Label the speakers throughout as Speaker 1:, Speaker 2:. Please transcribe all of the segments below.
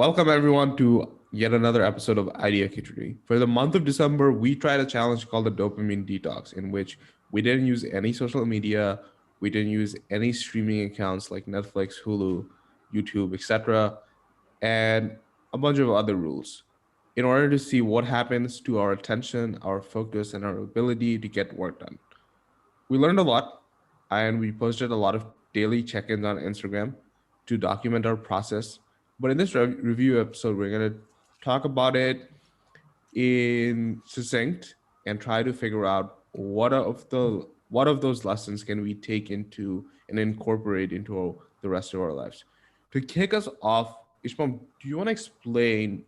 Speaker 1: Welcome everyone to yet another episode of Idea Khichuri. For the month of December, we tried a challenge called the Dopamine Detox, in which we didn't use any social media, we didn't use any streaming accounts like Netflix, Hulu, YouTube, etc., and a bunch of other rules in order to see what happens to our attention, our focus, and our ability to get work done. We learned a lot and we posted a lot of daily check ins on Instagram to document our process. But in this review episode, we're going to talk about it in succinct and try to figure out what of those lessons can we take into and incorporate into the rest of our lives. To kick us off, Ishmam, do you want to explain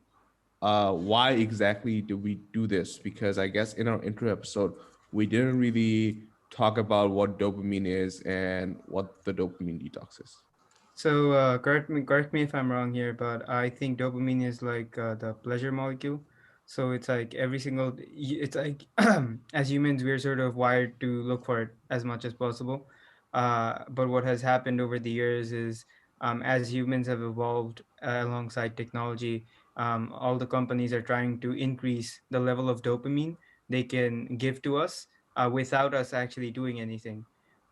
Speaker 1: why exactly do we do this? Because I guess in our intro episode, we didn't really talk about what dopamine is and what the dopamine detox is.
Speaker 2: So correct me if I'm wrong here, but I think dopamine is like the pleasure molecule. So it's like it's like as humans we're sort of wired to look for it as much as possible. But what has happened over the years is as humans have evolved alongside technology, all the companies are trying to increase the level of dopamine they can give to us without us actually doing anything,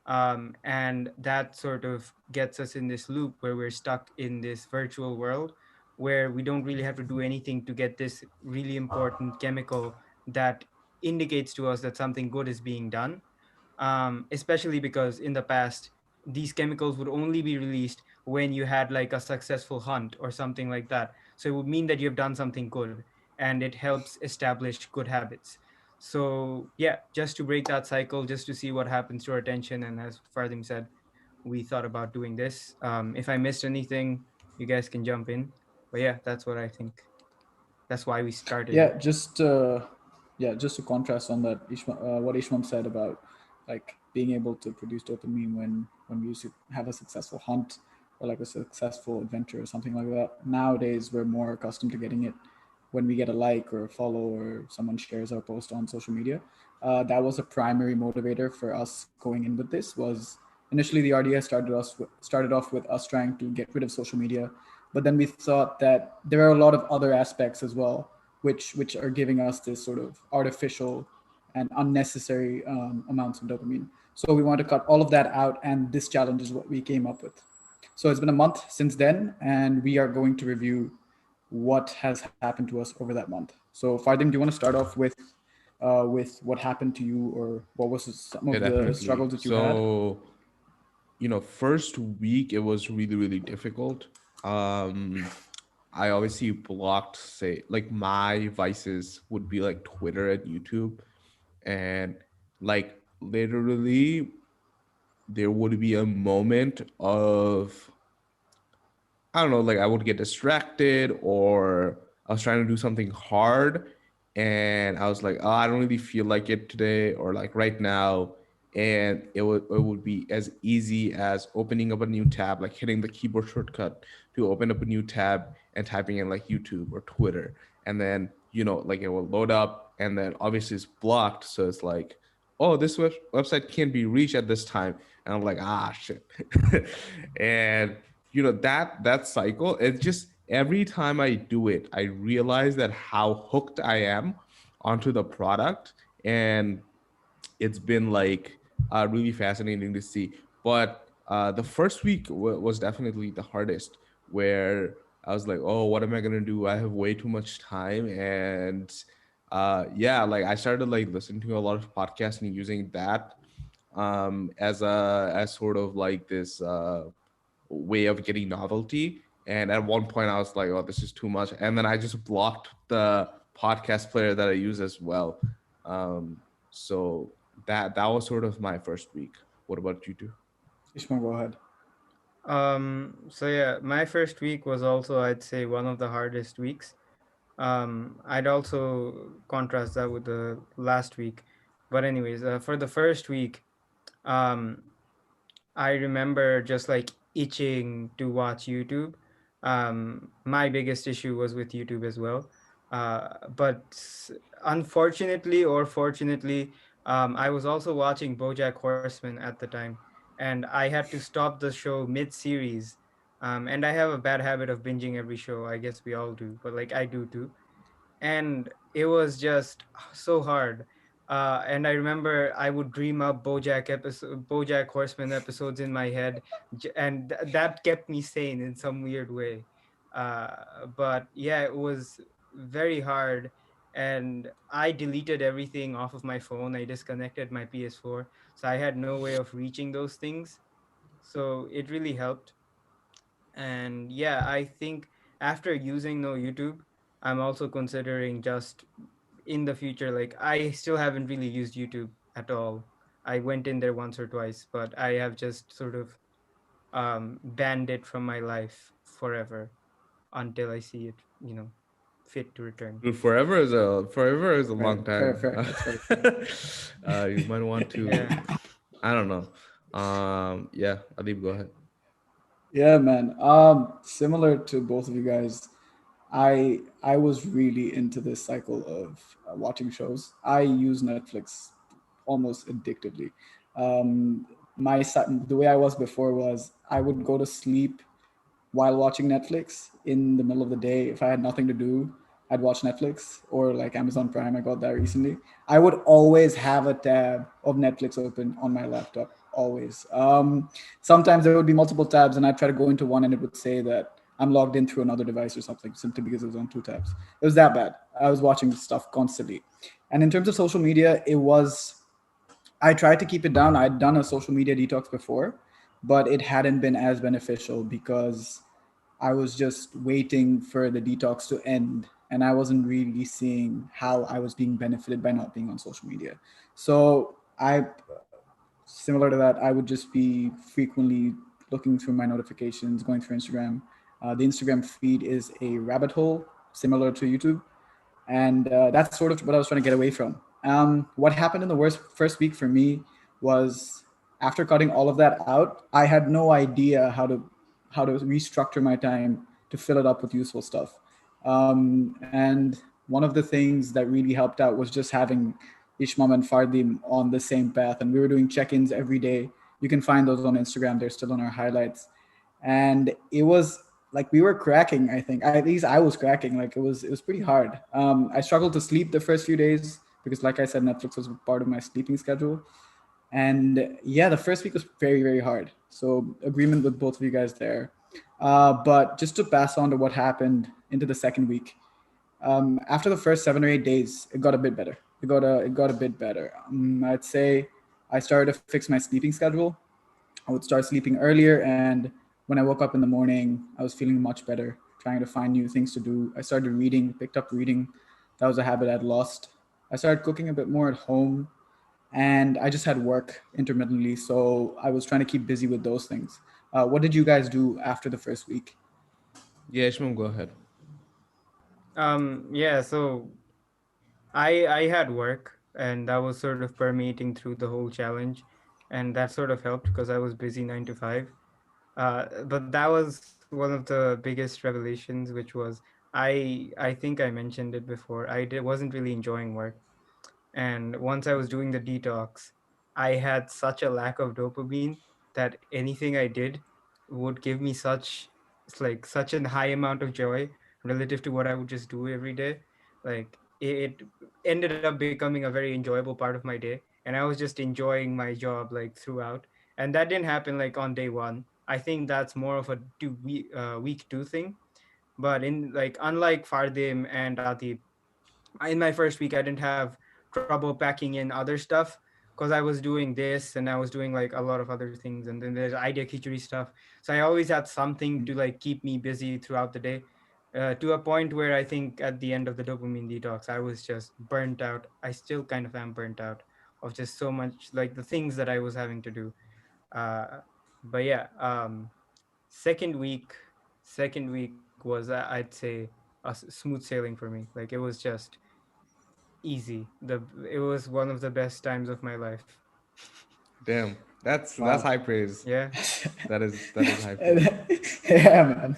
Speaker 2: and that sort of gets us in this loop where we're stuck in this virtual world where we don't really have to do anything to get this really important chemical that indicates to us that something good is being done, especially because in the past these chemicals would only be released when you had like a successful hunt or something like that, so it would mean that you have done something good and it helps establish good habits. So yeah, just to break that cycle, just to see what happens to our attention, and as Fardim said, we thought about doing this. If I missed anything, you guys can jump in, but yeah, that's what I think. That's why we started
Speaker 3: Yeah,
Speaker 2: it.
Speaker 3: just to contrast on that, what Ishmam said about like being able to produce dopamine when we used to have a successful hunt or like a successful adventure or something like that. Nowadays, we're more accustomed to getting it when we get a like or a follow or someone shares our post on social media. That was a primary motivator for us going in with this. Was initially the idea started off with us trying to get rid of social media, but then we thought that there are a lot of other aspects as well which are giving us this sort of artificial and unnecessary amounts of dopamine. So we want to cut all of that out, and this challenge is what we came up with. So it's been a month since then, and we are going to review what has happened to us over that month. So Fardim, do you want to start off with what happened to you, or what was some
Speaker 1: Yeah,
Speaker 3: of the
Speaker 1: definitely.
Speaker 3: struggles that you had?
Speaker 1: So, first week it was really, really difficult. Um, I obviously blocked, say, like my vices would be like Twitter and YouTube, and like literally there would be a moment of I don't know, like I would get distracted or I was trying to do something hard and I was like, oh, I don't really feel like it today or like right now. And it would be as easy as opening up a new tab, like hitting the keyboard shortcut to open up a new tab and typing in like YouTube or Twitter. And then, like it will load up and then obviously it's blocked. So it's like, oh, this website can't be reached at this time. And I'm like, ah, shit. And that cycle, it's just every time I do it I realize that how hooked I am onto the product, and it's been like really fascinating to see. But the first week was definitely the hardest, where I was like, oh, what am I gonna do? I have way too much time. And yeah, like I started like listening to a lot of podcasts and using that as sort of like this way of getting novelty. And at one point, I was like, "Oh, this is too much," and then I just blocked the podcast player that I use as well. So that was sort of my first week. What about you two?
Speaker 3: Ishmam, go ahead.
Speaker 2: So yeah, my first week was also, I'd say, one of the hardest weeks. I'd also contrast that with the last week. But anyways, for the first week, um, I remember just like itching to watch YouTube. My biggest issue was with YouTube as well. But unfortunately or fortunately, I was also watching BoJack Horseman at the time, and I had to stop the show mid-series And I have a bad habit of binging every show. I guess we all do, but like I do too. And it was just so hard. And I remember I would dream up BoJack Horseman episodes in my head, and that kept me sane in some weird way. But yeah, it was very hard, and I deleted everything off of my phone. I disconnected my PS4, so I had no way of reaching those things. So it really helped. And yeah, I think after using no YouTube, I'm also considering just in the future, like I still haven't really used YouTube at all. I went in there once or twice, but I have just sort of banned it from my life forever until I see it, fit to return.
Speaker 1: Dude, forever is a long
Speaker 3: Right. Fair,
Speaker 1: time.
Speaker 3: fair. That's very fair.
Speaker 1: You might want to.
Speaker 2: Yeah.
Speaker 1: I don't know. Yeah, Adeeb, go ahead.
Speaker 3: Yeah, man. Similar to both of you guys, I was really into this cycle of watching shows. I use Netflix almost addictively. Um, the way I was before was I would go to sleep while watching Netflix in the middle of the day. If I had nothing to do, I'd watch Netflix or like Amazon Prime. I got that recently. I would always have a tab of Netflix open on my laptop. Always. Sometimes there would be multiple tabs, and I'd try to go into one, and it would say that I'm logged in through another device or something, simply because it was on two tabs. It was that bad. I was watching stuff constantly. And in terms of social media, it was I tried to keep it down. I'd done a social media detox before, but it hadn't been as beneficial because I was just waiting for the detox to end, and I wasn't really seeing how I was being benefited by not being on social media. So similar to that, I would just be frequently looking through my notifications, going through Instagram. The Instagram feed is a rabbit hole similar to YouTube, and that's sort of what I was trying to get away from. What happened in the worst first week for me was after cutting all of that out, I had no idea how to restructure my time to fill it up with useful stuff. And one of the things that really helped out was just having Ishmam and Fardeem on the same path, and we were doing check-ins every day. You can find those on Instagram; they're still on our highlights, and it was like we were cracking. I think at least I was cracking. Like it was pretty hard. I struggled to sleep the first few days because, like I said, Netflix was part of my sleeping schedule. And yeah, the first week was very, very hard. So agreement with both of you guys there. But just to pass on to what happened into the second week, after the first 7 or 8 days, it got a bit better. It got a bit better. I'd say I started to fix my sleeping schedule. I would start sleeping earlier, and when I woke up in the morning, I was feeling much better, trying to find new things to do. I started reading, picked up reading. That was a habit I'd lost. I started cooking a bit more at home, and I just had work intermittently, so I was trying to keep busy with those things. What did you guys do after the first week?
Speaker 1: Yeah, Ishmael, go ahead.
Speaker 2: Yeah, so I had work, and that was sort of permeating through the whole challenge, and that sort of helped because I was busy 9 to 5. But that was one of the biggest revelations, which was I think I mentioned it before. Wasn't really enjoying work, and once I was doing the detox, I had such a lack of dopamine that anything I did would give me such a high amount of joy relative to what I would just do every day. Like it ended up becoming a very enjoyable part of my day, and I was just enjoying my job like throughout. And that didn't happen like on day one. I think that's more of a week two thing. But in like unlike Fardim and Atib, in my first week I didn't have trouble packing in other stuff because I was doing this and I was doing like a lot of other things, and then there's Idea Khichuri stuff. So I always had something to like keep me busy throughout the day, to a point where I think at the end of the dopamine detox I was just burnt out. I still kind of am burnt out of just so much like the things that I was having to do. uh but yeah, second week second week was, I'd say, smooth sailing for me. Like it was just easy. It was one of the best times of my life.
Speaker 1: Damn, that's
Speaker 3: Wow.
Speaker 1: high praise.
Speaker 2: Yeah,
Speaker 1: That is high praise.
Speaker 3: Yeah, man.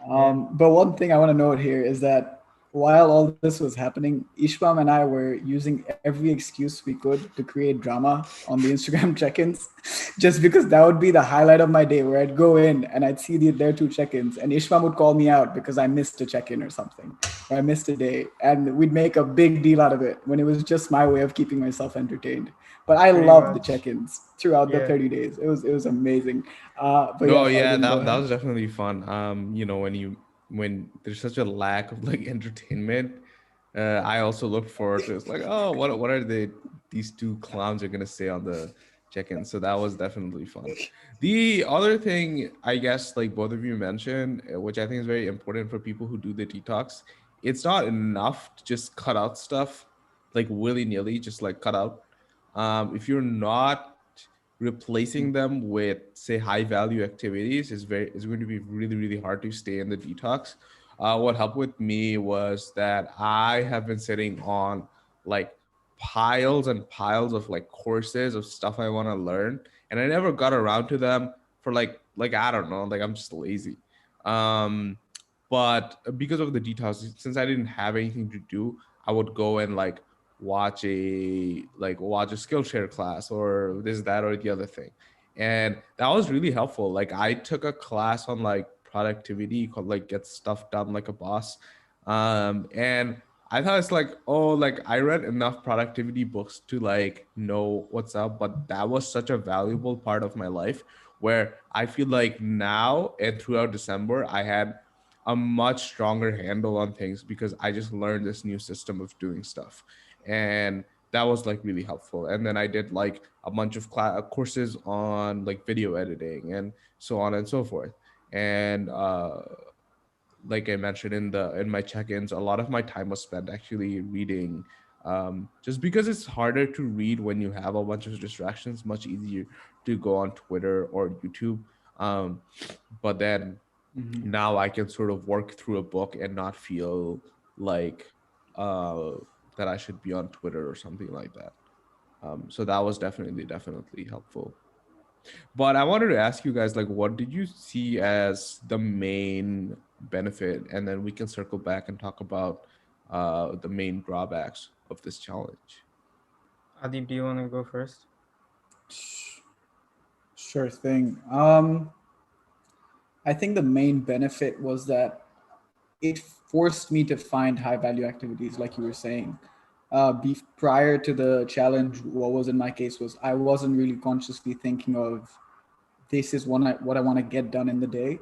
Speaker 2: yeah.
Speaker 3: But one thing I want to note here is that while all this was happening, Ishmam and I were using every excuse we could to create drama on the Instagram check-ins, just because that would be the highlight of my day, where I'd go in and I'd see their two check-ins, and Ishmam would call me out because I missed a check-in or something, or I missed a day, and we'd make a big deal out of it when it was just my way of keeping myself entertained. But I
Speaker 2: Pretty
Speaker 3: loved the
Speaker 2: much.
Speaker 3: check-ins throughout the
Speaker 2: Yeah.
Speaker 3: 30 days. It was amazing. But yeah,
Speaker 1: No, yeah,
Speaker 3: Fardeem, go
Speaker 1: that
Speaker 3: ahead.
Speaker 1: was definitely fun. When there's such a lack of like entertainment, I also look forward to it's like, oh, what are these two clowns are gonna say on the check-in? So that was definitely fun. The other thing, I guess, like both of you mentioned, which I think is very important for people who do the detox, it's not enough to just cut out stuff like willy-nilly, just like cut out. If you're not replacing them with say high value activities is going to be really really hard to stay in the detox. What helped with me was that I have been sitting on like piles and piles of like courses of stuff I want to learn, and I never got around to them for like I don't know, like I'm just lazy. um but because of the detox, since I didn't have anything to do, I would go and like watch a Skillshare class or this, that, or the other thing. And that was really helpful. Like I took a class on like productivity called like Get Stuff Done Like a Boss. And I thought it's like, oh, like I read enough productivity books to like know what's up, but that was such a valuable part of my life where I feel like now and throughout December, I had a much stronger handle on things because I just learned this new system of doing stuff. And that was like really helpful. And then I did like a bunch of courses on like video editing and so on and so forth. And like I mentioned in my check-ins, a lot of my time was spent actually reading. Just because it's harder to read when you have a bunch of distractions, much easier to go on Twitter or YouTube. Um, but then
Speaker 3: Mhm.
Speaker 1: now I can sort of work through a book and not feel like uh, that I should be on Twitter or something like that. So that was definitely helpful. But I wanted to ask you guys, like, what did you see as the main benefit, and then we can circle back and talk about the main drawbacks of this challenge.
Speaker 2: Adeeb, do you want to go first?
Speaker 3: Sure thing. I think the main benefit was that it forced me to find high value activities, like you were saying. Prior to the challenge, what was in my case was I wasn't really consciously thinking of this is what I want to get done in the day.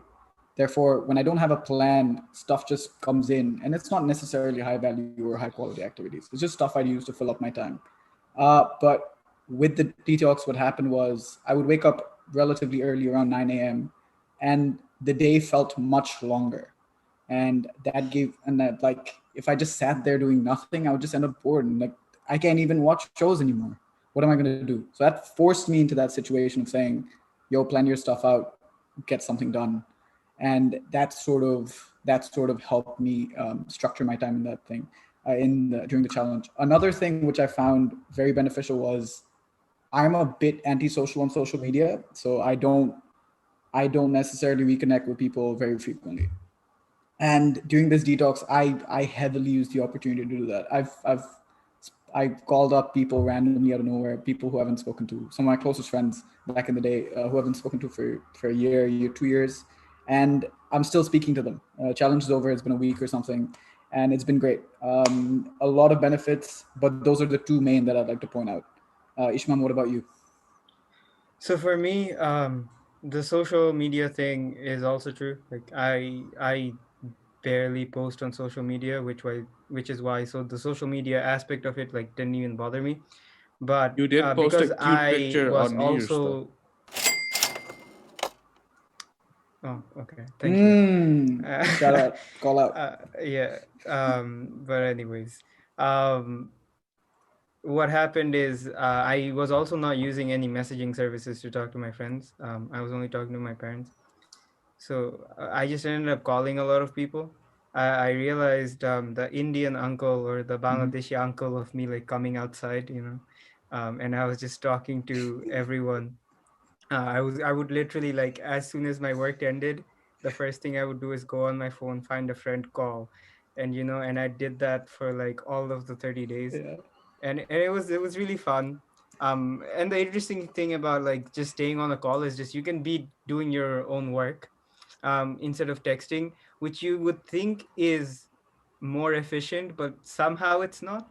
Speaker 3: Therefore, when I don't have a plan, stuff just comes in, and it's not necessarily high value or high quality activities. It's just stuff I'd use to fill up my time. But with the detox, what happened was I would wake up relatively early, around 9 a.m., and the day felt much longer. And that gave, and that, like, if I just sat there doing nothing, I would just end up bored. And like, I can't even watch shows anymore. What am I going to do? So that forced me into that situation of saying, yo, plan your stuff out, get something done. And that sort of helped me structure my time in that thing during the challenge. Another thing which I found very beneficial was I'm a bit antisocial on social media, so I don't necessarily reconnect with people very frequently. And during this detox, I heavily used the opportunity to do that. I've called up people randomly out of nowhere, people who I haven't spoken to, some of my closest friends back in the day, who I haven't spoken to for a year, 2 years, and I'm still speaking to them. Challenge is over; it's been a week or something, and it's been great. A lot of benefits, but those are the two main that I'd like to point out. Ishmael, what about you?
Speaker 2: So for me, the social media thing is also true. Like I barely post on social media, which is why so the social media aspect of it like didn't even bother me. But
Speaker 1: You did post a
Speaker 2: because
Speaker 1: cute
Speaker 2: I
Speaker 1: picture
Speaker 2: was
Speaker 1: on New Year's though.
Speaker 2: also oh okay, thank you.
Speaker 3: Shout out, call out.
Speaker 2: Yeah. But anyways, um, what happened is I was also not using any messaging services to talk to my friends. I was only talking to my parents. So I just ended up calling a lot of people. I realized the Indian uncle or the
Speaker 3: Mhm.
Speaker 2: Bangladeshi uncle of me like coming outside, and I was just talking to everyone. I would literally like as soon as my work ended, the first thing I would do is go on my phone, find a friend, call. and and I did that for like all of the 30 days,
Speaker 3: Yeah.
Speaker 2: and it was really fun. And the interesting thing about like just staying on a call is just you can be doing your own work instead of texting, which you would think is more efficient, but somehow it's not.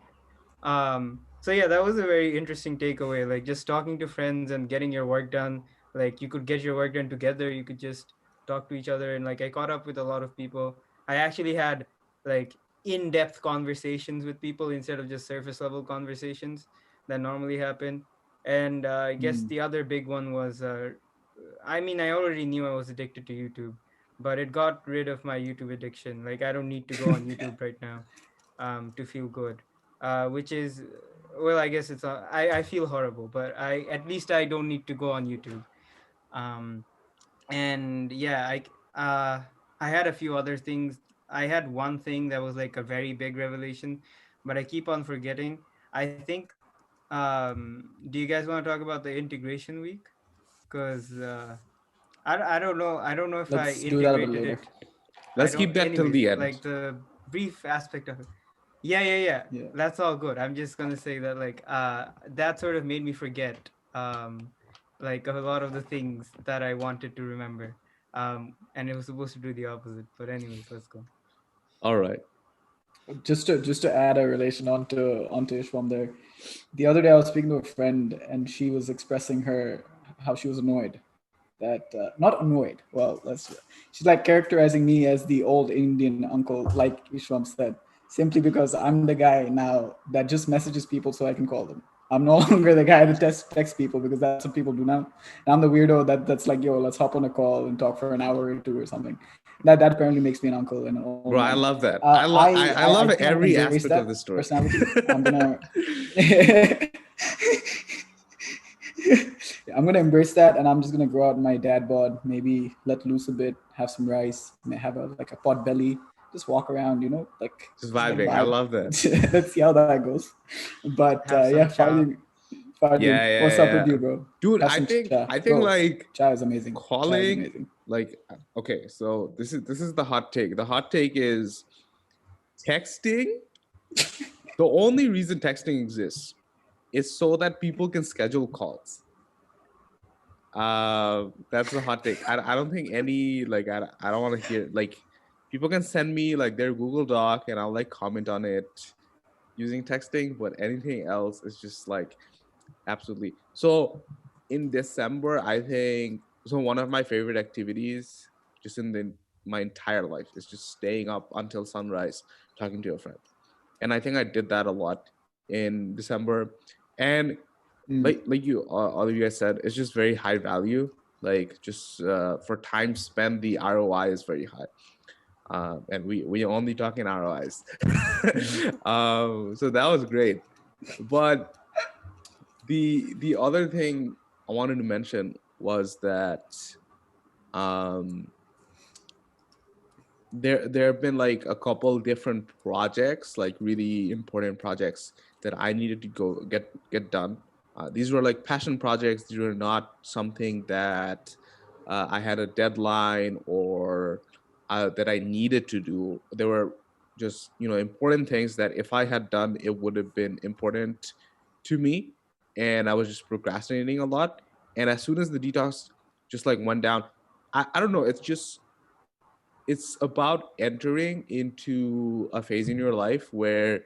Speaker 2: So yeah, that was a very interesting takeaway. Like just talking to friends and getting your work done. Like you could get your work done together. You could just talk to each other, and like I caught up with a lot of people. I actually had like in-depth conversations with people instead of just surface level conversations that normally happen. And I guess
Speaker 3: Mm.
Speaker 2: the other big one was, I mean, I already knew I was addicted to YouTube, but it got rid of my YouTube addiction. Like I don't need to go on YouTube right now to feel good, which is, well, I guess it's I feel horrible, but at least I don't need to go on YouTube. um and yeah, I had a few other things. I had one thing that was like a very big revelation, but I keep on forgetting. I think, do you guys want to talk about the integration week? Because I don't know, if I
Speaker 3: Let's do that a bit
Speaker 2: integrated
Speaker 3: later.
Speaker 2: it. I
Speaker 1: Let's
Speaker 2: don't,
Speaker 1: keep that till
Speaker 2: anyways,
Speaker 1: the end.
Speaker 2: like the brief aspect of it. Yeah, yeah, yeah.
Speaker 3: Yeah.
Speaker 2: That's all good. I'm just gonna say that like that sort of made me forget like a lot of the things that I wanted to remember. And it was supposed to do the opposite. But anyways, let's go.
Speaker 1: All right.
Speaker 3: Just to add a relation onto Ishwam there. The other day I was speaking to a friend and she was expressing her how she was annoyed that not annoyed. Well, let's. She's like characterizing me as the old Indian uncle, like Ishwam said, simply because I'm the guy now that just messages people so I can call them. I'm no longer the guy that text people because that's what people do now. And I'm the weirdo that's like, yo, let's hop on a call and talk for an hour or two or something. That apparently makes me an uncle and an old
Speaker 1: Bro,
Speaker 3: man.
Speaker 1: I love that. I
Speaker 3: I
Speaker 1: love
Speaker 3: think I'm gonna
Speaker 1: every
Speaker 3: embrace
Speaker 1: aspect
Speaker 3: that
Speaker 1: of the story.
Speaker 3: personality. I'm gonna I'm gonna embrace that, and I'm just gonna grow out my dad bod. Maybe let loose a bit, have some rice, may have a like a pot belly, just walk around, like
Speaker 1: Just
Speaker 3: just
Speaker 1: vibing. I
Speaker 3: vibe.
Speaker 1: love that.
Speaker 3: Let's see how that goes. But
Speaker 2: Have
Speaker 3: yeah,
Speaker 2: some cha.
Speaker 3: Fardeem,
Speaker 1: Yeah,
Speaker 3: what's
Speaker 1: yeah,
Speaker 3: up with
Speaker 1: yeah.
Speaker 3: you, bro?
Speaker 1: Dude,
Speaker 3: Have some cha,
Speaker 1: I think
Speaker 3: bro.
Speaker 1: like
Speaker 3: Cha is amazing. Cha is
Speaker 1: calling
Speaker 3: amazing.
Speaker 1: like okay, so this is the hot take. The hot take is texting. The only reason texting exists is so that people can schedule calls. That's the hot take. I don't think any like I don't want to hear like people can send me like their Google Doc and I'll like comment on it using texting, but anything else is just like absolutely. So in December, I think so one of my favorite activities just in my entire life is just staying up until sunrise talking to a friend. And I think I did that a lot in December. And
Speaker 3: Mm.
Speaker 1: like you all of you guys said, it's just very high value. Like just for time spent, the ROI is very high. And we only talking ROIs.
Speaker 3: Mhm.
Speaker 1: So that was great. But the other thing I wanted to mention was that um there have been like a couple different projects, like really important projects that I needed to go get done. These were like passion projects. These were not something that I had a deadline or that I needed to do. They were just important things that if I had done, it would have been important to me, and I was just procrastinating a lot. And as soon as the detox just like went down, I don't know. It's about entering into a phase in your life where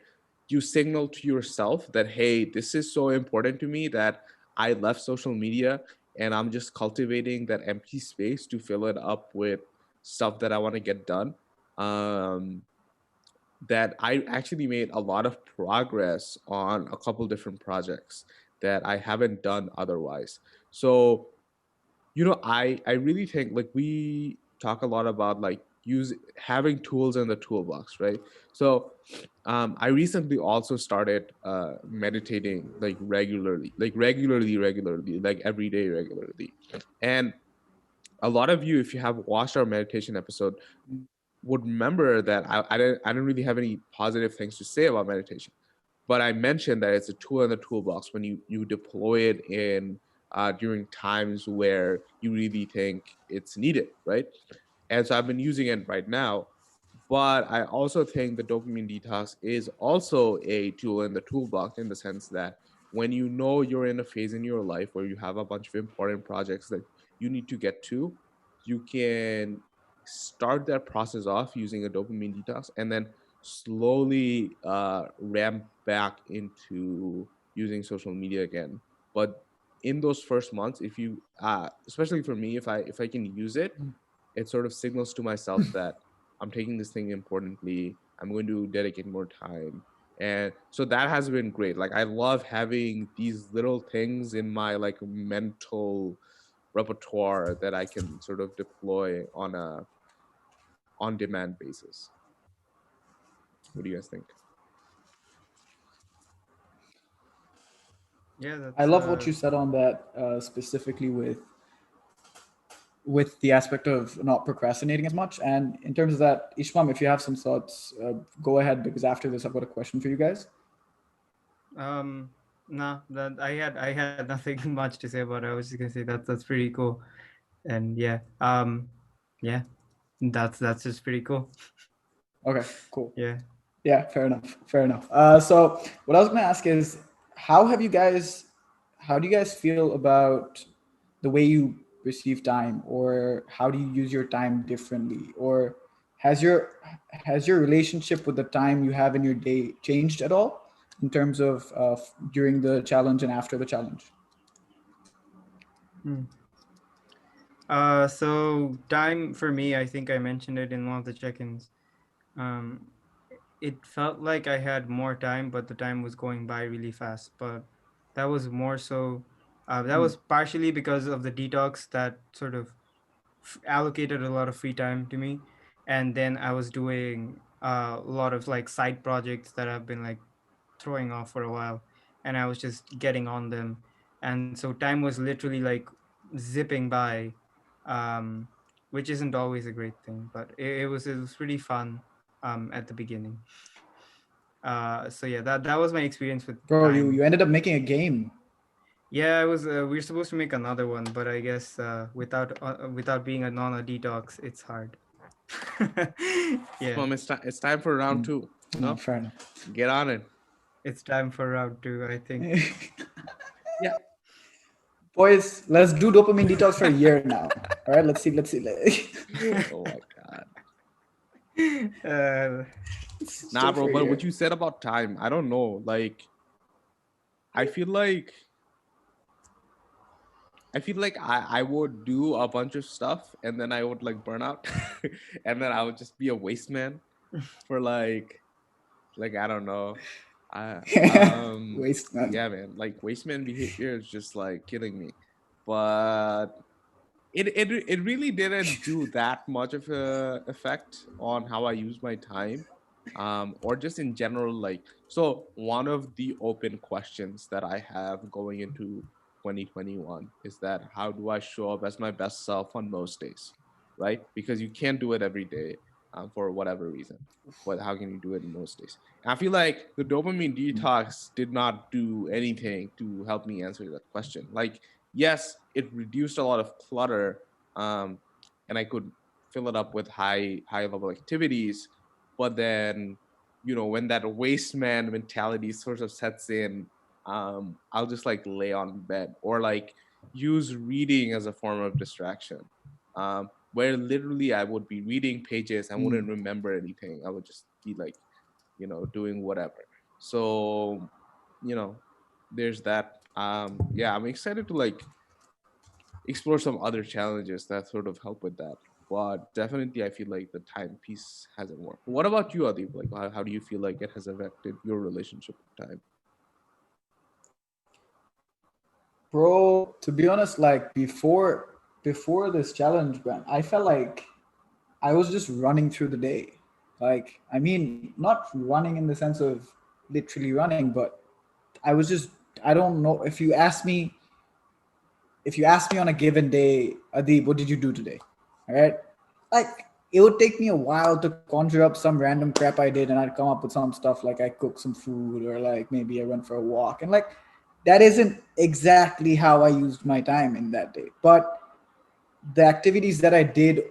Speaker 1: you signal to yourself that hey, this is so important to me that I left social media and I'm just cultivating that empty space to fill it up with stuff that I want to get done. um, that I actually made a lot of progress on a couple different projects that I haven't done otherwise. So I really think like we talk a lot about like use having tools in the toolbox, right? So I recently also started meditating like regularly, like every day regularly. And a lot of you, if you have watched our meditation episode, would remember that I didn't really have any positive things to say about meditation, but I mentioned that it's a tool in the toolbox when you deploy it in during times where you really think it's needed, right? And so I've been using it right now. But I also think the dopamine detox is also a tool in the toolbox, in the sense that when you know you're in a phase in your life where you have a bunch of important projects that you need to get to, you can start that process off using a dopamine detox and then slowly ramp back into using social media again. But in those first months, if you especially for me, if I can use it, it sort of signals to myself that I'm taking this thing importantly. I'm going to dedicate more time. And so that has been great. Like I love having these little things in my like mental repertoire that I can sort of deploy on a on demand basis. What do you guys think?
Speaker 2: Yeah,
Speaker 3: I
Speaker 2: that's
Speaker 3: love what you said on that, specifically with the aspect of not procrastinating as much. And in terms of that, Ishmam, if you have some thoughts, go ahead, because after this, I've got a question for you guys.
Speaker 2: um nah, that I had nothing much to say about it. I was just gonna say that's pretty cool. And yeah, that's just pretty cool.
Speaker 3: Okay, cool.
Speaker 2: Yeah.
Speaker 3: Yeah, fair enough. Fair enough. So what I was going to ask is, how have you guys, how do you guys feel about the way you receive time, or how do you use your time differently, or has your has your relationship with the time you have in your day changed at all in terms of during the challenge and after the challenge?
Speaker 2: Hmm. So time for me, I think I mentioned it in one of the check-ins. Um, it felt like I had more time, but the time was going by really fast. But that was more so, that was partially because of the detox that sort of allocated a lot of free time to me. And then I was doing a lot of like side projects that I've been like throwing off for a while, and I was just getting on them. And so time was literally like zipping by, um, which isn't always a great thing, but it was pretty fun at the beginning. So yeah, that was my experience with
Speaker 3: Bro, you
Speaker 2: time.
Speaker 3: ended up making a game.
Speaker 2: Yeah, I was. We are supposed to make another one, but I guess without being on a detox, it's hard. Yeah,
Speaker 1: Mom, it's time for round two.
Speaker 3: No,
Speaker 1: No,
Speaker 3: fair enough.
Speaker 1: get on it.
Speaker 2: it's time for round two, I think.
Speaker 1: Yeah.
Speaker 3: Boys, let's do dopamine detox for a year now. All right, let's see. Let's see.
Speaker 1: Oh my god.
Speaker 2: uh,
Speaker 3: Let's do
Speaker 1: Nah,
Speaker 3: it
Speaker 1: bro.
Speaker 3: for a
Speaker 1: But
Speaker 3: year.
Speaker 1: what you said about time, I don't know. Like, I feel like I would do a bunch of stuff and then I would like burn out, and then I would just be a waste man for like I don't know. I
Speaker 3: Waste man.
Speaker 1: yeah, man. Like waste man behavior is just like killing me. But it really didn't do that much of a effect on how I use my time, or just in general. Like, so one of the open questions that I have going into 2021 is that how do I show up as my best self on most days, right? Because you can't do it every day, for whatever reason. But how can you do it in most days? And I feel like the dopamine detox did not do anything to help me answer that question. Like, yes, it reduced a lot of clutter, um, and I could fill it up with high level activities. But then, when that waste man mentality sort of sets in, I'll just like lay on bed or like use reading as a form of distraction. Where literally I would be reading pages, I wouldn't remember anything. I would just be like, doing whatever. So, you know, there's that. Yeah, I'm excited to like explore some other challenges that sort of help with that. But definitely, I feel like the time piece hasn't worked. What about you, Adeeb? Like, how do you feel like it has affected your relationship with time?
Speaker 3: Bro, to be honest, like before this challenge, man, I felt like I was just running through the day. Like, I mean, not running in the sense of literally running, but I was just, I don't know, if you ask me on a given day, Adeeb, what did you do today? All right. Like, it would take me a while to conjure up some random crap I did, and I'd come up with some stuff like I cooked some food, or like maybe I went for a walk. And like, that isn't exactly how I used my time in that day. But the activities that I did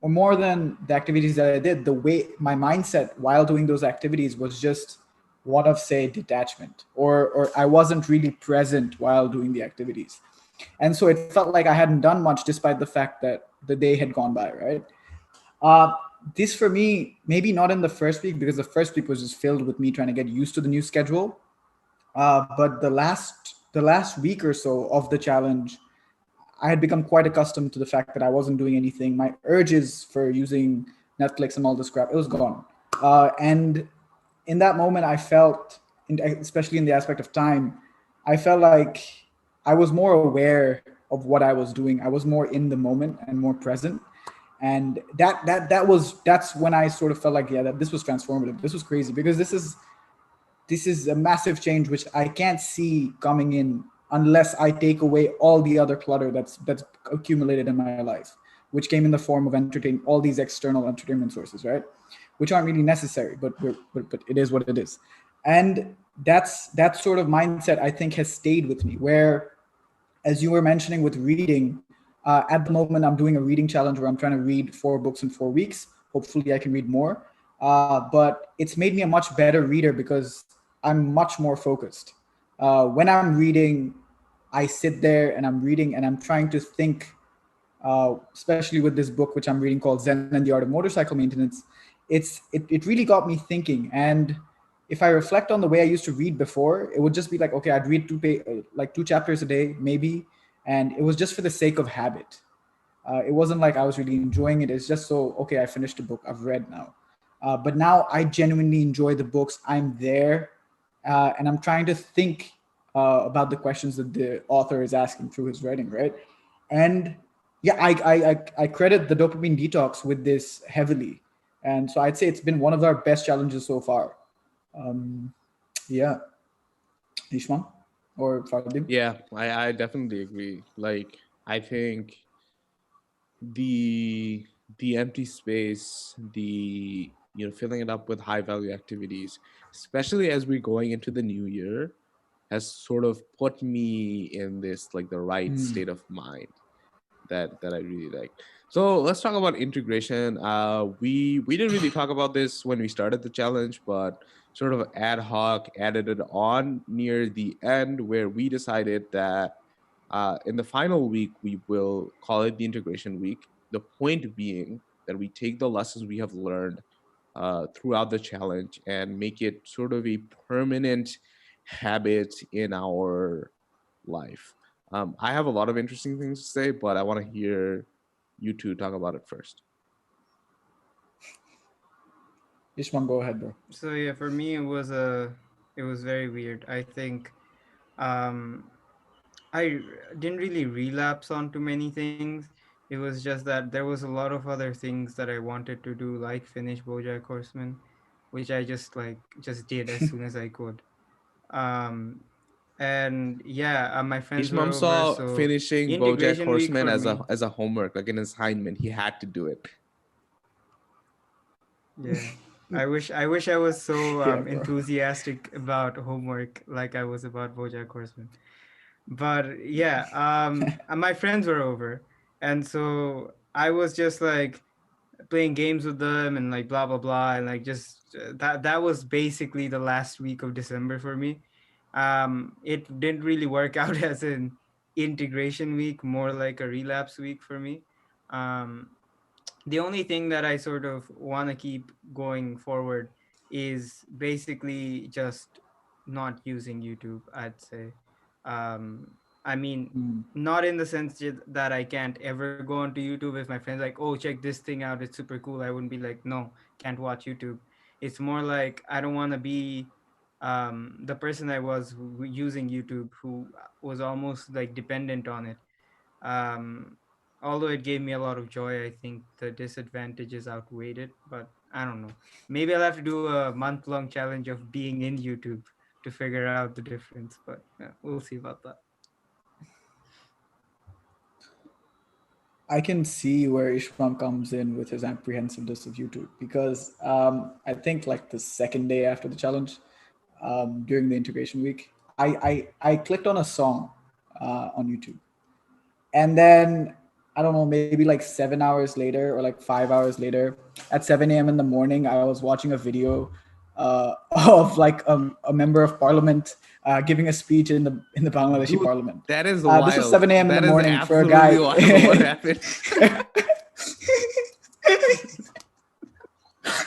Speaker 3: more than the activities that I did, the way my mindset while doing those activities was just one of, say, detachment, or I wasn't really present while doing the activities. And so it felt like I hadn't done much despite the fact that the day had gone by, right? Uh, this for me, maybe not in the first week, because the first week was just filled with me trying to get used to the new schedule. But the last week or so of the challenge, I had become quite accustomed to the fact that I wasn't doing anything. My urges for using Netflix and all this crap, it was gone. And in that moment, I felt, especially in the aspect of time, I felt like I was more aware of what I was doing. I was more in the moment and more present. And that's when I sort of felt like, yeah, that this was transformative. This was crazy, because this is a massive change which I can't see coming in unless I take away all the other clutter that's accumulated in my life, which came in the form of entertain all these external entertainment sources, right? Which aren't really necessary, but it is what it is. And that sort of mindset, I think, has stayed with me. Where, as you were mentioning with reading, at the moment I'm doing a reading challenge where I'm trying to read 4 books in 4 weeks. Hopefully I can read more. But it's made me a much better reader because I'm much more focused. When I'm reading, I sit there and I'm reading and I'm trying to think, especially with this book which I'm reading called Zen and the Art of Motorcycle Maintenance. It really got me thinking. And if I reflect on the way I used to read before, it would just be like, okay, I'd read like 2 chapters a day, maybe, and it was just for the sake of habit. It wasn't like I was really enjoying it. It's just so, okay, I finished a book, I've read now. But now I genuinely enjoy the books. I'm there, and I'm trying to think about the questions that the author is asking through his writing, right? And yeah, I credit the dopamine detox with this heavily. And so I'd say it's been one of our best challenges so far. Um, yeah, Ishman or Fardeem?
Speaker 1: Yeah, I definitely agree. Like, I think the the empty space, the filling it up with high value activities, especially as we're going into the new year, has sort of put me in this, like, the right
Speaker 3: Hmm.
Speaker 1: state of mind that I really like. So let's talk about integration. We didn't really talk about this when we started the challenge, but sort of ad hoc added it on near the end, where we decided that in the final week we will call it the integration week. The point being that we take the lessons we have learned throughout the challenge and make it sort of a permanent habit in our life. I have a lot of interesting things to say, but I want to hear you two talk about it first.
Speaker 3: Ishman, go ahead, bro.
Speaker 2: So yeah, for me it was very weird. I think um I didn't really relapse onto many things. It was just that there was a lot of other things that I wanted to do, like finish BoJack Horseman, which I just did as soon as I could. Um, and yeah, my friends were
Speaker 1: Ishmam
Speaker 2: over,
Speaker 1: saw
Speaker 2: so
Speaker 1: finishing BoJack
Speaker 2: integration week
Speaker 1: Horseman
Speaker 2: for
Speaker 1: as a
Speaker 2: me.
Speaker 1: homework, like an assignment. He had to do it.
Speaker 2: Yeah, I wish I was so
Speaker 3: Yeah, bro.
Speaker 2: enthusiastic about homework like I was about BoJack Horseman. But yeah, my friends were over, and so I was just like playing games with them and like blah blah blah, and like just that was basically the last week of December for me. It didn't really work out as an integration week, more like a relapse week for me. um the only thing that I sort of want to keep going forward is basically just not using YouTube, I'd say. I mean,
Speaker 3: Hmm.
Speaker 2: not in the sense that I can't ever go onto YouTube if my friends like, oh, check this thing out, it's super cool. I wouldn't be like, no, can't watch YouTube. It's more like I don't want to be the person I was using YouTube, who was almost like dependent on it. Although it gave me a lot of joy, I think the disadvantages outweighed it. But I don't know. Maybe I'll have to do a month-long challenge of being in YouTube to figure out the difference. But yeah, we'll see about that.
Speaker 3: I can see where Ishram comes in with his apprehensiveness of YouTube, because I think like the second day after the challenge, during the integration week, I clicked on a song on YouTube, and then I don't know, maybe like 7 hours later or like 5 hours later, at 7 a.m. in the morning, I was watching a video of like a member of parliament giving a speech in the Bangladeshi
Speaker 1: Dude,
Speaker 3: parliament.
Speaker 1: that is
Speaker 3: This was
Speaker 1: wild.
Speaker 3: 7 a.m. in the
Speaker 1: That is
Speaker 3: morning for a guy.
Speaker 1: absolutely wild. What happened?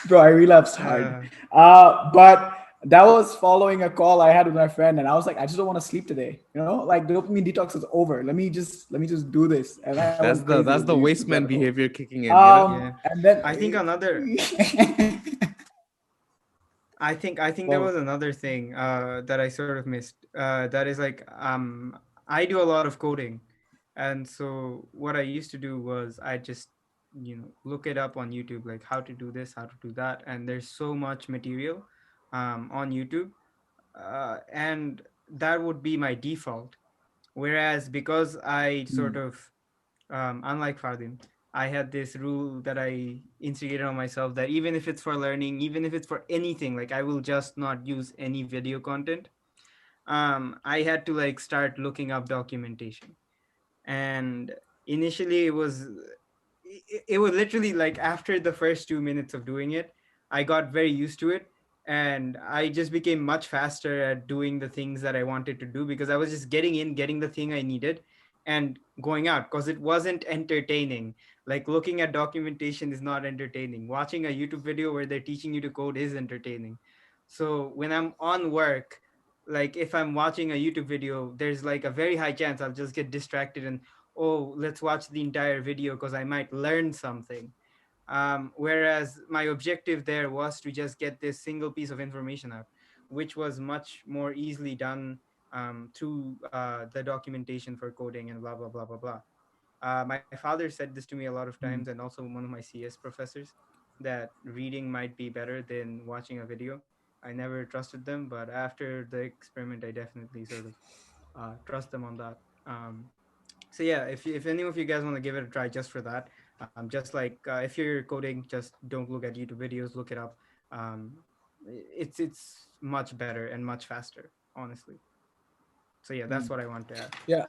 Speaker 3: Bro, I relapsed hard.
Speaker 2: Uh,
Speaker 3: But that was following a call I had with my friend, and I was like, I just don't want to sleep today. You know, like dopamine detox is over. Let me just do this, and I went crazy with
Speaker 1: That's
Speaker 3: the
Speaker 1: the
Speaker 3: YouTube
Speaker 1: waste
Speaker 3: rabbit
Speaker 1: man
Speaker 3: hole.
Speaker 1: behavior kicking in, you know?
Speaker 2: yeah,
Speaker 3: And then
Speaker 2: I think another. I think there was
Speaker 3: well,
Speaker 2: another thing that I sort of missed. That is like I do a lot of coding, and so what I used to do was I just look it up on YouTube, like how to do this, how to do that, and there's so much material on YouTube, and that would be my default. Whereas because I sort
Speaker 3: mm,
Speaker 2: of unlike Fardeem, I had this rule that I instigated on myself that even if it's for learning, even if it's for anything, like I will just not use any video content. I had to like start looking up documentation, and initially it was literally like after the first 2 minutes of doing it, I got very used to it, and I just became much faster at doing the things that I wanted to do because I was just getting the thing I needed and going out because it wasn't entertaining. Like looking at documentation is not entertaining. Watching a YouTube video where they're teaching you to code is entertaining. So when I'm on work, like if I'm watching a YouTube video, there's like a very high chance I'll just get distracted and, oh, let's watch the entire video because I might learn something. Whereas my objective there was to just get this single piece of information out, which was much more easily done through the documentation for coding and blah blah blah blah blah. My father said this to me a lot of times, and
Speaker 3: mm,
Speaker 2: also one of my CS professors, that reading might be better than watching a video. I never trusted them, but after the experiment, I definitely sort of trust them on that. So yeah, if any of you guys want to give it a try just for that, just like if you're coding, just don't look at YouTube videos, look it up. um, it's much better and much faster, honestly. So yeah, that's
Speaker 3: mm.
Speaker 2: what I want to add.
Speaker 3: Yeah,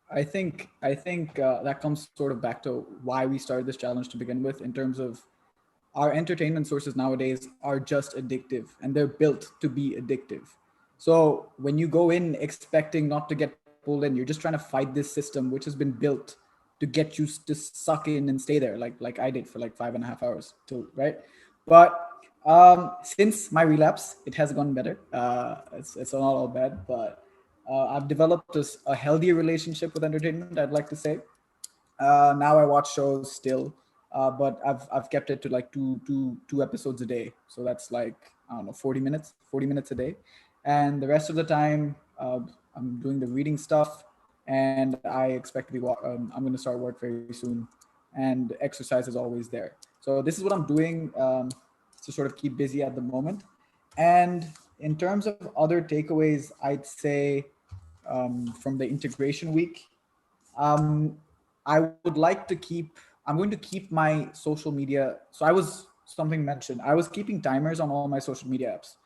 Speaker 3: I think that comes sort of back to why we started this challenge to begin with, in terms of our entertainment sources nowadays are just addictive, and they're built to be addictive. So when you go in expecting not to get pulled in, you're just trying to fight this system which has been built to get you to suck in and stay there, like I did for like 5.5 hours till right. But since my relapse, it has gone better. It's not all bad, but I've developed a healthier relationship with entertainment, I'd like to say. Now I watch shows still, but I've kept it to like two episodes a day. So that's like, I don't know, 40 minutes a day, and the rest of the time I'm doing the reading stuff, and I expect to be. I'm going to start work very soon, and exercise is always there. So this is what I'm doing to sort of keep busy at the moment. And in terms of other takeaways, I'd say from the integration week, um, I would like to keep. I'm going to keep my social media. So I was something mentioned. I was keeping timers on all my social media apps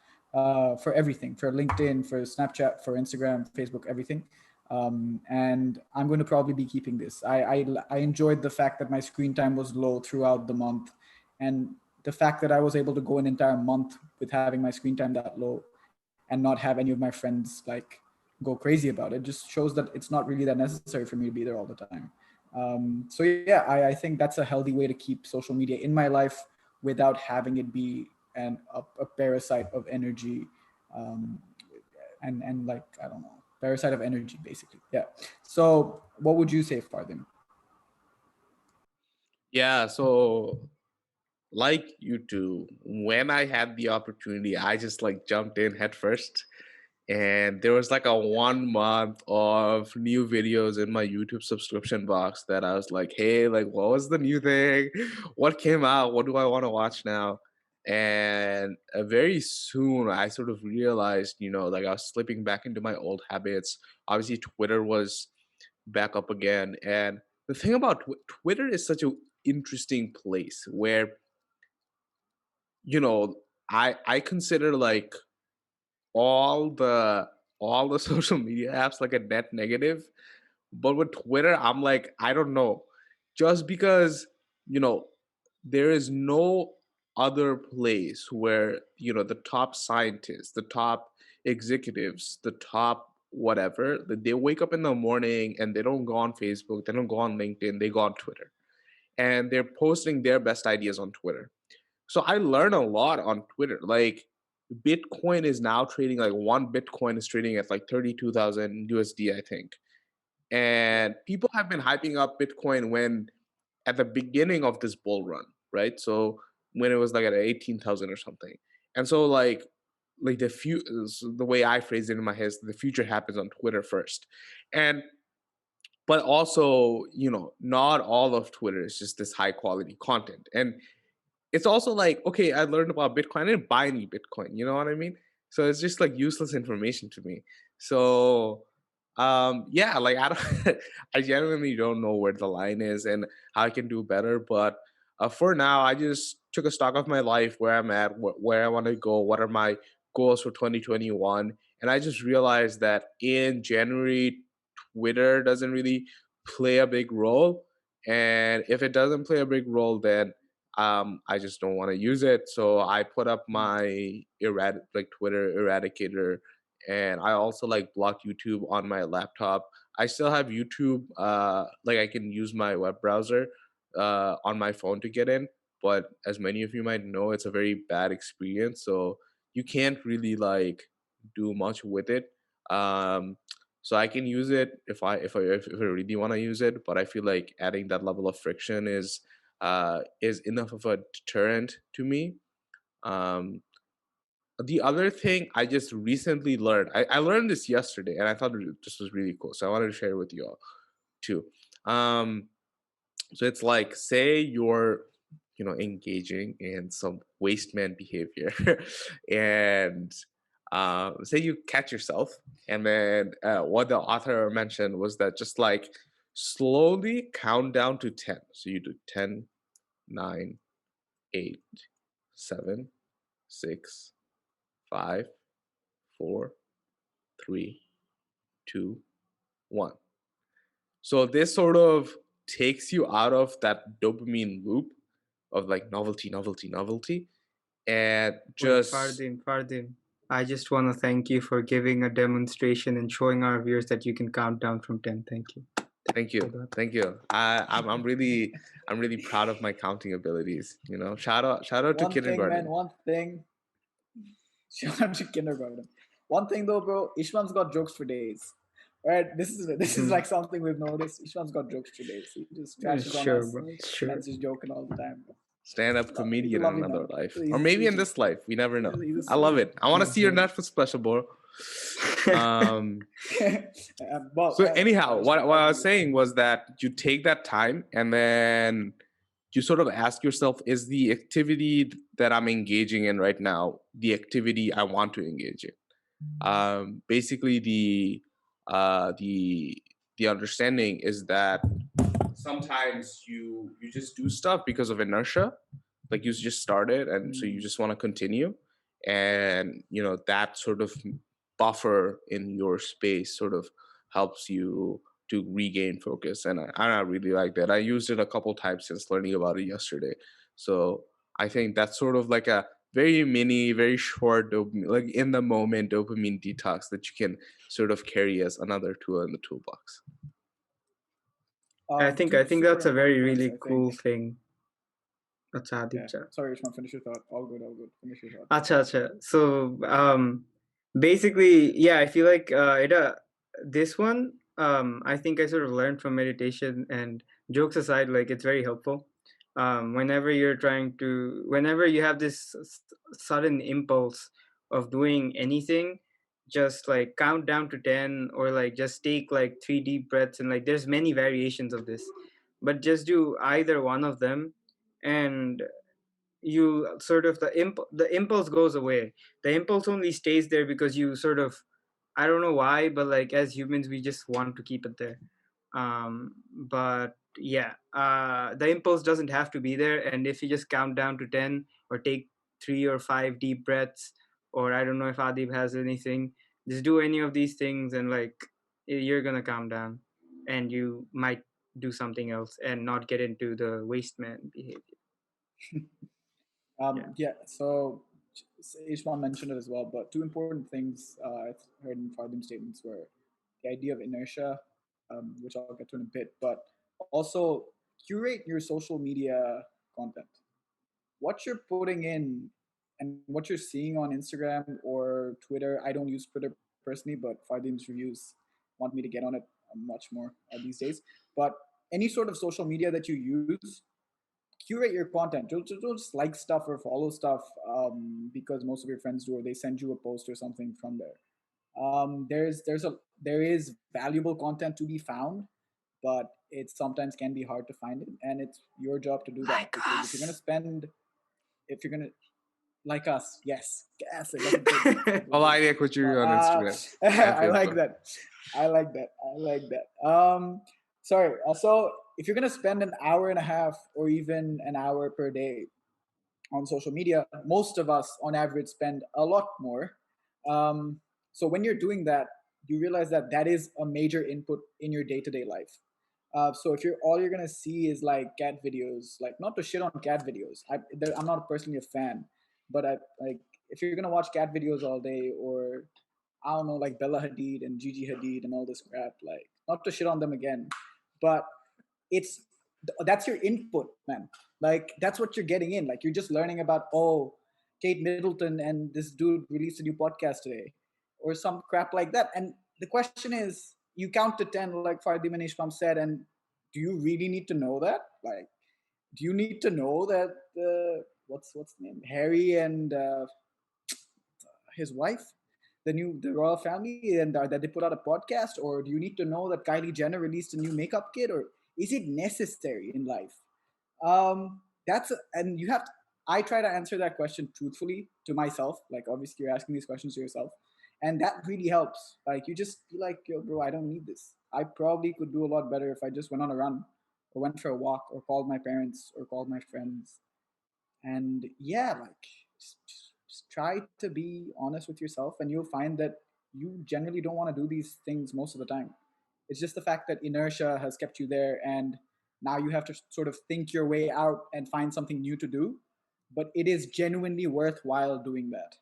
Speaker 3: for everything, for LinkedIn, for Snapchat, for Instagram, Facebook, everything. And I'm going to probably be keeping this. I enjoyed the fact that my screen time was low throughout the month, and the fact that I was able to go an entire month with having my screen time that low and not have any of my friends like go crazy about it just shows that it's not really that necessary for me to be there all the time. So yeah, I think that's a healthy way to keep social media in my life without having it be a parasite of energy, um, and like, I don't know, parasite of energy basically. Yeah. So what would you say, Fardim?
Speaker 1: Yeah, so like you two, when I had the opportunity, I just like jumped in head first. And there was like a 1 month of new videos in my YouTube subscription box that I was like, hey, like, what was the new thing? What came out? What do I want to watch now? And very soon I sort of realized, like I was slipping back into my old habits. Obviously, Twitter was back up again. And the thing about Twitter is such an interesting place where, you know, I consider like all the all the social media apps like a net negative, but with Twitter I'm like, I don't know, just because, you know, there is no other place where, you know, the top scientists, the top executives, the top whatever, they wake up in the morning and they don't go on Facebook, they don't go on LinkedIn, they go on Twitter, and they're posting their best ideas on Twitter. So I learn a lot on Twitter. Like Bitcoin is now trading, like one Bitcoin is trading at like 32,000 USD, I think. And people have been hyping up Bitcoin when at the beginning of this bull run, right? So when it was like at 18,000 or something. And so like the way I phrase it in my head is the future happens on Twitter first. And but also, you know, not all of Twitter is just this high quality content. And it's also like, okay, I learned about Bitcoin. I didn't buy any Bitcoin. You know what I mean? So it's just like useless information to me. So yeah, like I don't I genuinely don't know where the line is and how I can do better. But for now, I just took a stock of my life, where I'm at, where I want to go, what are my goals for 2021. And I just realized that in January, Twitter doesn't really play a big role. And if it doesn't play a big role, then I just don't want to use it. So I put up my Twitter eradicator, and I also like blocked YouTube on my laptop. I still have YouTube. Like I can use my web browser on my phone to get in, but as many of you might know, it's a very bad experience. So you can't really like do much with it. Um, so I can use it if I really want to use it, but I feel like adding that level of friction is enough of a deterrent to me. Um, the other thing I just recently learned, I learned this yesterday, and I thought this was really cool, so I wanted to share it with you all too. Um, so it's like, say you're, you know, engaging in some waste man behavior, and say you catch yourself, and then what the author mentioned was that just like slowly count down to 10. So you do 10, 9, 8, 7, 6, 5, 4, 3, 2, 1. So this sort of takes you out of that dopamine loop of like novelty, novelty, novelty, and
Speaker 2: Wait,
Speaker 1: just
Speaker 2: Fardeem. I just want to thank you for giving a demonstration and showing our viewers that you can count down from 10. Thank you.
Speaker 1: thank
Speaker 2: For
Speaker 1: you,
Speaker 2: that.
Speaker 1: thank you. I'm really proud of my counting abilities. You know, shout out to
Speaker 3: One thing, man.
Speaker 1: kindergarten.
Speaker 3: One thing. Shout out to kindergarten. One thing though, bro. Ishmam's got jokes for days. Right? This is like something we've noticed. Ishmam's got jokes for days. He just trashes on
Speaker 2: Sure,
Speaker 3: us
Speaker 2: bro. Sure.
Speaker 3: and just joking all the time.
Speaker 1: Stand up
Speaker 3: He's a
Speaker 1: comedian in
Speaker 3: lovely
Speaker 1: another
Speaker 3: man.
Speaker 1: life, or
Speaker 3: He's,
Speaker 1: maybe
Speaker 3: he's,
Speaker 1: in this life. We never know.
Speaker 3: he's a
Speaker 1: I love
Speaker 3: sweet.
Speaker 1: it. I want to see your
Speaker 2: Mhm.
Speaker 1: Netflix special, bro.
Speaker 3: Well,
Speaker 1: So anyhow, what I was
Speaker 3: respect
Speaker 1: saying was that you take that time and then you sort of ask yourself, is the activity that I'm engaging in right now the activity I want to engage in? Basically, the understanding is that sometimes you just do stuff because of inertia, like you just started, and so you just want to continue, and you know that sort of buffer in your space sort of helps you to regain focus. And I really like that. I used it a couple times since learning about it yesterday. So I think that's sort of like a very mini, very short dopamine, like in the moment dopamine detox that you can sort of carry as another tool in the toolbox.
Speaker 3: Two
Speaker 2: I think
Speaker 3: super
Speaker 2: that's a very
Speaker 3: important points,
Speaker 2: really
Speaker 3: I think.
Speaker 2: cool thing. Acha,
Speaker 3: Yeah.
Speaker 2: Adeeb.
Speaker 3: Sorry, Ishmael, finish your thought. All good, all good. Finish your thought.
Speaker 2: Acha, acha. So, basically, yeah, I feel like this one, I think I sort of learned from meditation, and jokes aside, like it's very helpful. Whenever you're whenever you have this sudden impulse of doing anything, just like count down to 10, or like just take like 3 deep breaths, and like there's many variations of this, but just do either one of them, and you sort of the impulse goes away. The impulse only stays there because you sort of, I don't know why, but like as humans we just want to keep it there. But yeah, the impulse doesn't have to be there, and if you just count down to 10, or take 3 or 5 deep breaths, or I don't know if Adib has anything, just do any of these things, and like you're gonna calm down, and you might do something else and not get into the waste man behavior. Yeah.
Speaker 3: Yeah. So Ishmael mentioned it as well, but two important things I heard in Fardeem's statements were the idea of inertia, which I'll get to in a bit, but also curate your social media content. What you're putting in and what you're seeing on Instagram or Twitter. I don't use Twitter personally, but Fardeem's reviews want me to get on it much more these days. But any sort of social media that you use, curate your content. Don't just like stuff or follow stuff because most of your friends do, or they send you a post or something from there. There is valuable content to be found, but it sometimes can be hard to find it, and it's your job to do that.
Speaker 2: Like
Speaker 3: Because
Speaker 2: us.
Speaker 3: if you're gonna like us, yes, that's a good
Speaker 1: Follow
Speaker 3: word.
Speaker 1: Idea Khichuri on Instagram and
Speaker 3: I like
Speaker 1: Facebook.
Speaker 3: that. I like that. Sorry. So if you're gonna spend an hour and a half or even an hour per day on social media, most of us on average spend a lot more. Um, so when you're doing that, you realize that that is a major input in your day-to-day life. So if you're all you're gonna see is like cat videos, like not to shit on cat videos. I'm not personally a fan, but I like if you're gonna watch cat videos all day, or I don't know, like Bella Hadid and Gigi Hadid and all this crap, like not to shit on them again, but it's that's your input, man. Like that's what you're getting in. Like you're just learning about, oh, Kate Middleton and this dude released a new podcast today, or some crap like that. And the question is, you count to 10, like Fardeem and Ishmam said, and do you really need to know that? Like, do you need to know that what's the name, Harry and his wife, the royal family, and that they put out a podcast? Or do you need to know that Kylie Jenner released a new makeup kit? Or is it necessary in life? And you have to, I try to answer that question truthfully to myself. Like obviously you're asking these questions to yourself, and that really helps. Like you just be like, yo bro, I don't need this. I probably could do a lot better if I just went on a run, or went for a walk, or called my parents, or called my friends. And yeah, like just try to be honest with yourself, and you'll find that you generally don't want to do these things most of the time. It's just the fact that inertia has kept you there, and now you have to sort of think your way out and find something new to do. But it is genuinely worthwhile doing that,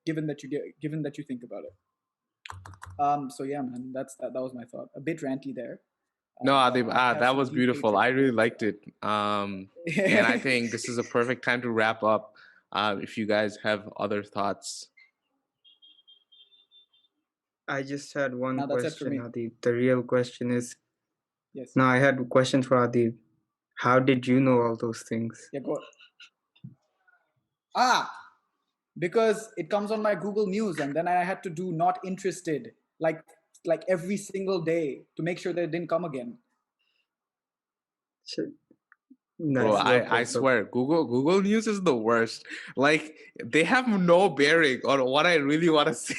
Speaker 3: given that you think about it. So yeah, man, that was my thought. A bit ranty there,
Speaker 1: No,
Speaker 3: but
Speaker 1: Adeeb,
Speaker 3: I have
Speaker 1: that
Speaker 3: some
Speaker 1: was
Speaker 3: deep
Speaker 1: beautiful.
Speaker 3: hatred
Speaker 1: I
Speaker 3: for
Speaker 1: really
Speaker 3: both of
Speaker 1: liked
Speaker 3: you.
Speaker 1: it. And I think this is a perfect time to wrap up. If you guys have other thoughts.
Speaker 2: I just had one
Speaker 3: Now that's it for
Speaker 2: question,
Speaker 3: me.
Speaker 2: Adi. The real question is,
Speaker 3: Yes.
Speaker 2: no, I had questions for Adi. How did you know all those things?
Speaker 3: Yeah, go. Ah, because it comes on my Google News, and then I had to do not interested like every single day to make sure that it didn't come again.
Speaker 2: Shit.
Speaker 1: Bro,
Speaker 2: Nice, well
Speaker 1: I
Speaker 2: played, bro.
Speaker 1: swear, Google News is the worst. Like they have no bearing on what I really want to see.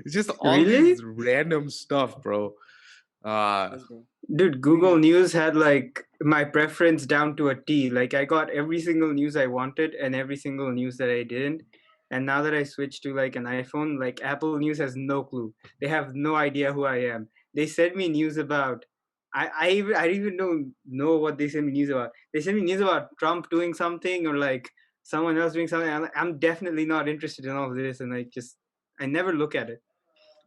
Speaker 1: It's just all
Speaker 2: Really?
Speaker 1: these random stuff, bro.
Speaker 3: Yes, bro.
Speaker 2: Dude, Google
Speaker 3: We
Speaker 2: News had like my preference down to a T. Like I got every single news I wanted and every single news that I didn't. And now that I switched to like an iPhone, like Apple News has no clue. They have no idea who I am. They send me news about I don't even know what they send me news about. They send me news about Trump doing something or like someone else doing something. I'm definitely not interested in all of this, and I never look at it.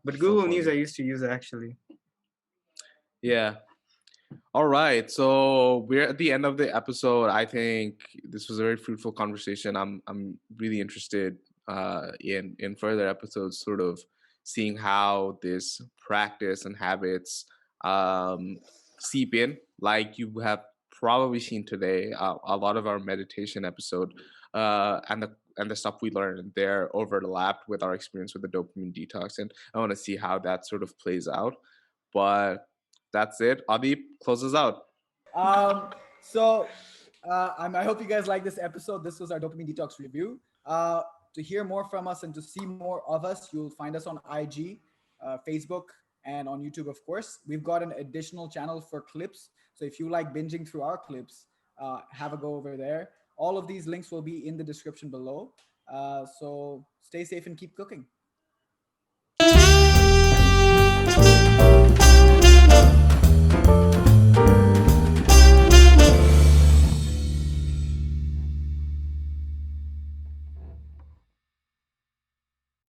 Speaker 2: But
Speaker 1: so
Speaker 2: Google News I
Speaker 1: funny.
Speaker 2: used to use actually.
Speaker 1: Yeah. All right. So we're at the end of the episode. I think this was a very fruitful conversation. I'm really interested in further episodes, sort of seeing how this practice and habits um, seep in. Like you have probably seen today, a lot of our meditation episode and the stuff we learned there overlapped with our experience with the dopamine detox, and I want to see how that sort of plays out. But that's it. Adeep closes out.
Speaker 3: So I hope you guys like this episode. This was our Dopamine Detox review. To hear more from us and to see more of us, you'll find us on IG, Facebook, and on YouTube, of course. We've got an additional channel for clips. So if you like binging through our clips, have a go over there. All of these links will be in the description below. So stay safe and keep cooking.